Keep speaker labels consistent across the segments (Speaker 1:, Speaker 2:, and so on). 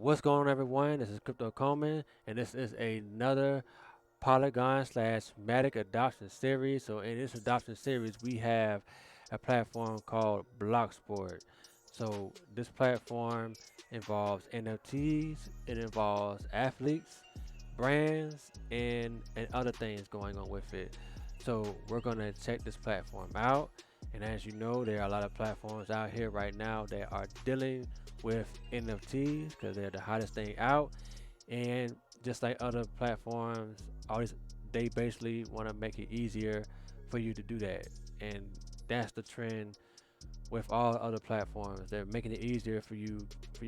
Speaker 1: What's going on, everyone? This is Crypto Coleman, and this is another Polygon slash Matic adoption series. So, in this adoption series, we have a platform called Blocsport. So, this platform involves NFTs, it involves athletes, brands, and other things going on with it. So, we're gonna check this platform out. And as you know, there are a lot of platforms out here right now that are dealing with NFTs because they're the hottest thing out. And just like other platforms, all these they basically want to make it easier for you to do that. And that's the trend with all other platforms. They're making it easier for you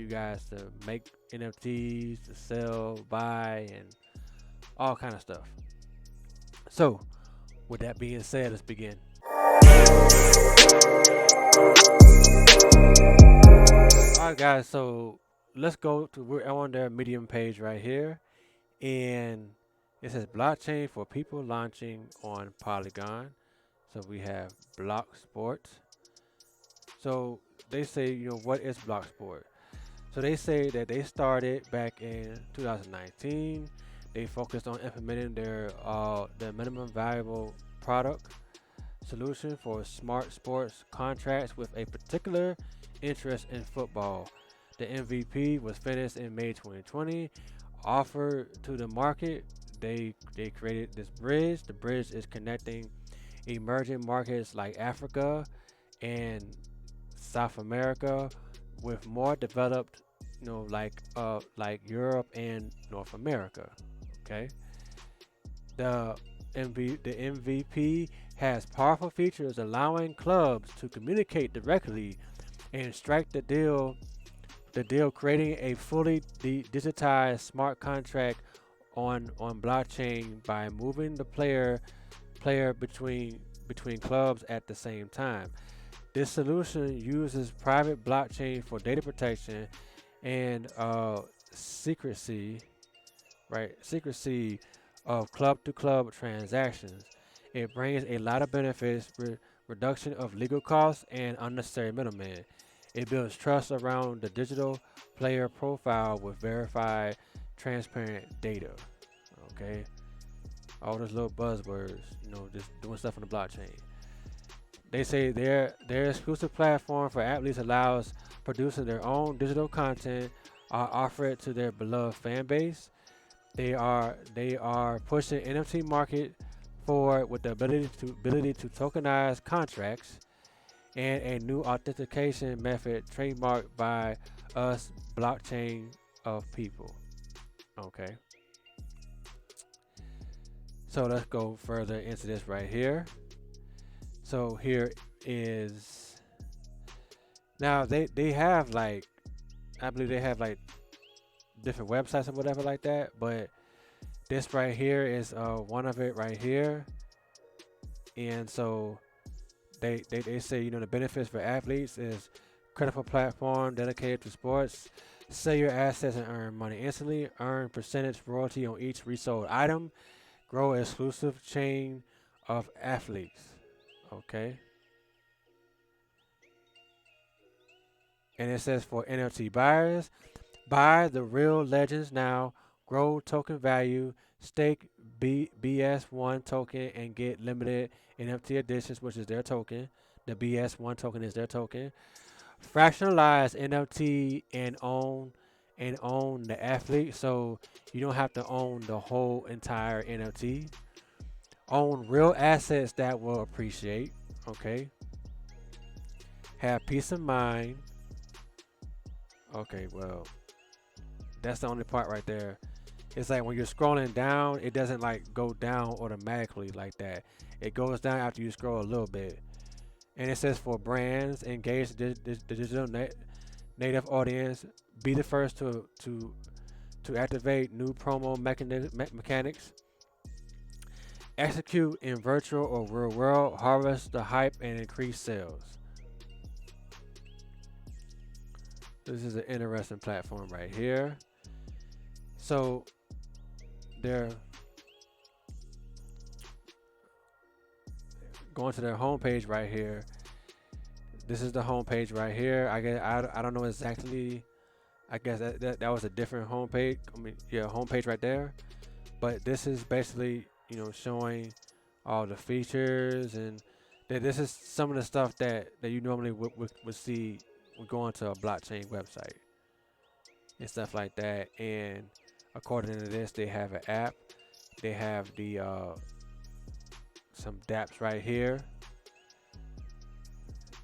Speaker 1: guys to make NFTs, to sell, buy, and all kind of stuff. So, with that being said, let's begin. Alright, guys. So let's go to we're on their Medium page right here, and it says blockchain for people launching on Polygon. So we have Blocksport. So they say, what is Blocksport? So they say that they started back in 2019. They focused on implementing their minimum valuable product solution for smart sports contracts with a particular interest in football. The MVP was finished in May 2020. Offered to the market, they created this bridge. The bridge is connecting emerging markets like Africa and South America with more developed, like Europe and North America. Okay, the the MVP has powerful features allowing clubs to communicate directly and strike the deal creating a fully digitized smart contract on blockchain by moving the player between clubs at the same time. This solution uses private blockchain for data protection and secrecy, right? Secrecy of club to club transactions. It brings a lot of benefits, reduction of legal costs and unnecessary middlemen. It builds trust around the digital player profile with verified, transparent data. Okay, all those little buzzwords, just doing stuff on the blockchain. They say their exclusive platform for athletes allows producing their own digital content, offer it to their beloved fan base. They are pushing NFT market forward with the ability to tokenize contracts and a new authentication method trademarked by us blockchain of people. Okay, so let's go further into this right here. So here is now they have like I believe they have like different websites and whatever like that, but this right here is one of it right here. And so they say, the benefits for athletes is credible platform dedicated to sports. Sell your assets and earn money instantly. Earn percentage royalty on each resold item. Grow exclusive chain of athletes. Okay. And it says for NFT buyers, buy the real legends now. Grow token value. Stake BS1 token and get limited NFT editions, which is their token. The BS1 token is their token. Fractionalize NFT and own the athlete, so you don't have to own the whole entire NFT. Own real assets that will appreciate. Okay. Have peace of mind. Okay, well, that's the only part right there. It's like when you're scrolling down, it doesn't like go down automatically like that. It goes down after you scroll a little bit. And it says for brands, engage the digital native audience, be the first to activate new promo mechanics, execute in virtual or real world, harvest the hype and increase sales. This is an interesting platform right here. So they're going to their homepage right here. This is the homepage right here. I don't know exactly I guess that was a different homepage. I mean, yeah, homepage right there. But this is basically, showing all the features, and that this is some of the stuff that you normally would see when going to a blockchain website and stuff like that. And according to this, they have an app. They have the some dApps right here.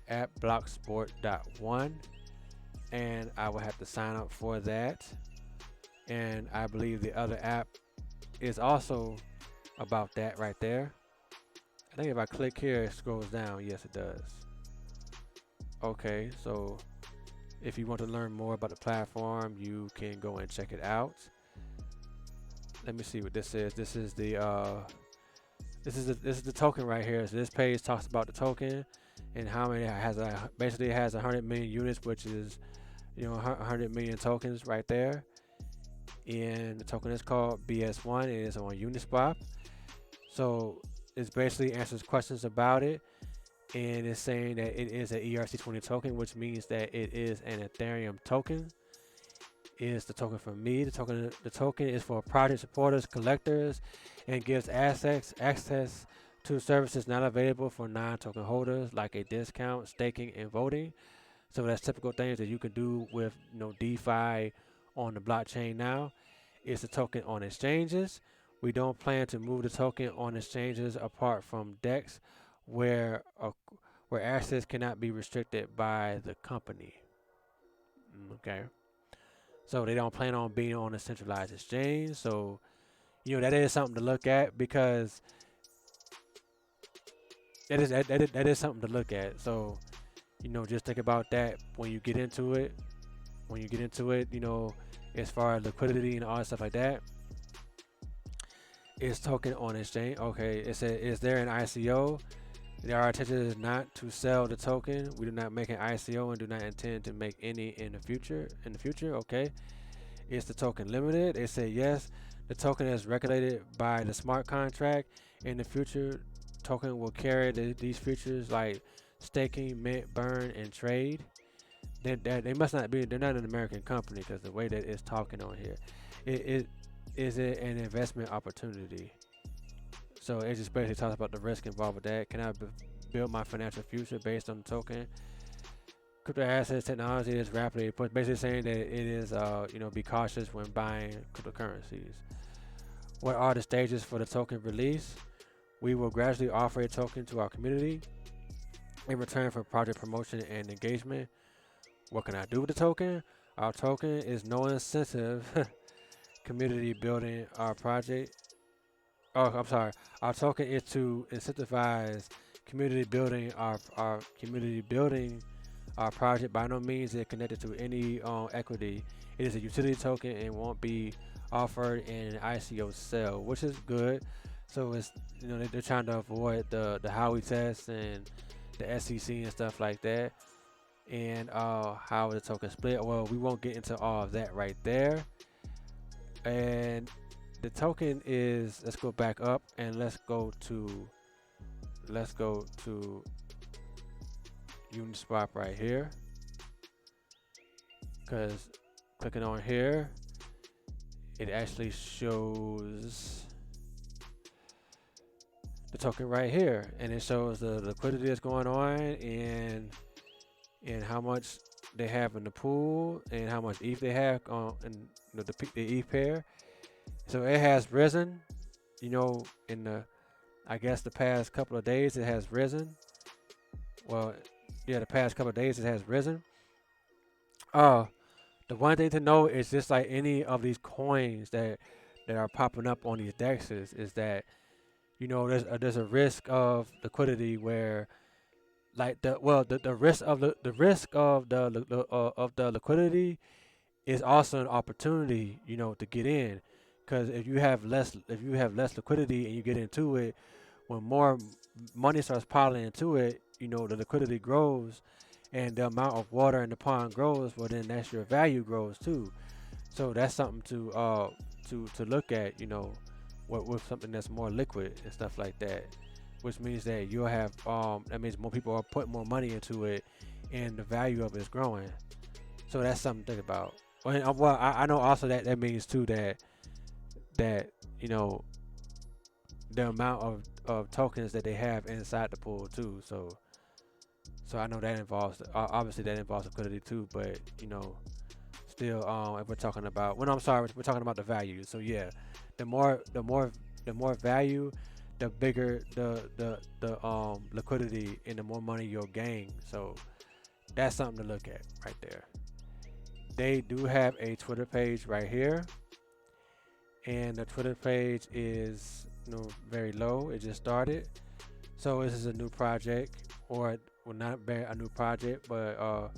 Speaker 1: App Blocksport.1, and I will have to sign up for that. And I believe the other app is also about that right there. I think if I click here, it scrolls down. Yes, it does. Okay, so if you want to learn more about the platform, you can go and check it out. Let me see what this is. This is the token right here. So this page talks about the token and how many it has. Basically, it has 100 million units, which is 100 million tokens right there. And the token is called BS1. It is on Uniswap. So it basically answers questions about it, and it's saying that it is an ERC20 token, which means that it is an Ethereum token. It is the token for me. The token is for project supporters, collectors, and gives access to services not available for non-token holders, like a discount, staking, and voting. So that's typical things that you can do with DeFi on the blockchain now. It's a token on exchanges. We don't plan to move the token on exchanges apart from DEX, where access cannot be restricted by the company. Okay, so they don't plan on being on a centralized exchange. So that is something to look at, because that is something to look at. So just think about that when you get into it. As far as liquidity and all that stuff like that. Is token on exchange. Okay, it says, is there an ICO? Our intention is not to sell the token. We do not make an ICO and do not intend to make any in the future. Okay. Is the token limited? They say yes. The token is regulated by the smart contract. In the future, token will carry these features like staking, mint, burn, and trade. They must not be. They're not an American company, because the way that it's talking on here, is it an investment opportunity? So it just basically talks about the risk involved with that. Can I build my financial future based on the token? Crypto assets technology is rapidly, basically saying that it is, be cautious when buying cryptocurrencies. What are the stages for the token release? We will gradually offer a token to our community in return for project promotion and engagement. What can I do with the token? Our token is no incentive. Community building our project. Oh, I'm sorry. Our token is to incentivize community building our project. By no means is it connected to any equity. It is a utility token and won't be offered in an ICO sale, which is good. So it's they're trying to avoid the Howey test and the SEC and stuff like that, and how the token split. Well, we won't get into all of that right there. And the token is, let's go back up and let's go to Uniswap right here, because clicking on here, it actually shows the token right here, and it shows the liquidity that's going on, and how much they have in the pool, and how much ETH they have on the ETH pair. So it has risen, in the, I guess, the past couple of days it has risen. Well, yeah, the past couple of days it has risen. The one thing to know is, just like any of these coins that are popping up on these dexes, is that there's a risk of liquidity where, like the risk of the liquidity is also an opportunity, to get in, because if you have less liquidity and you get into it, when more money starts piling into it, the liquidity grows, and the amount of water in the pond grows. Well, then that's your value grows too. So that's something to look at, with something that's more liquid and stuff like that, which means that you'll have that means more people are putting more money into it, and the value of it is growing. So that's something to think about. Well, I know also that that means too that you know the amount of tokens that they have inside the pool too. So I know that involves obviously that involves liquidity too. But still, if we're talking about I'm sorry, we're talking about the value. So yeah, the more value, the bigger the liquidity and the more money you'll gain. So that's something to look at right there. They do have a Twitter page right here, and the Twitter page is very low. It just started, so this is a new project, or well, not a new project, but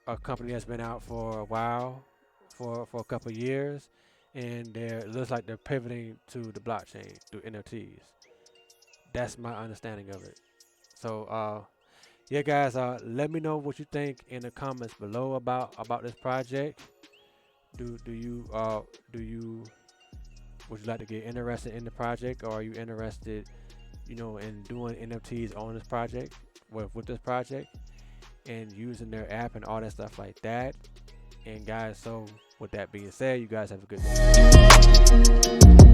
Speaker 1: a company that's been out for a while, for a couple of years, and it looks like they're pivoting to the blockchain through NFTs. That's my understanding of it. So yeah, guys, let me know what you think in the comments below about this project. Do you would you like to get interested in the project, or are you interested, in doing NFTs on this project with this project and using their app and all that stuff like that? And guys, so with that being said, you guys have a good day.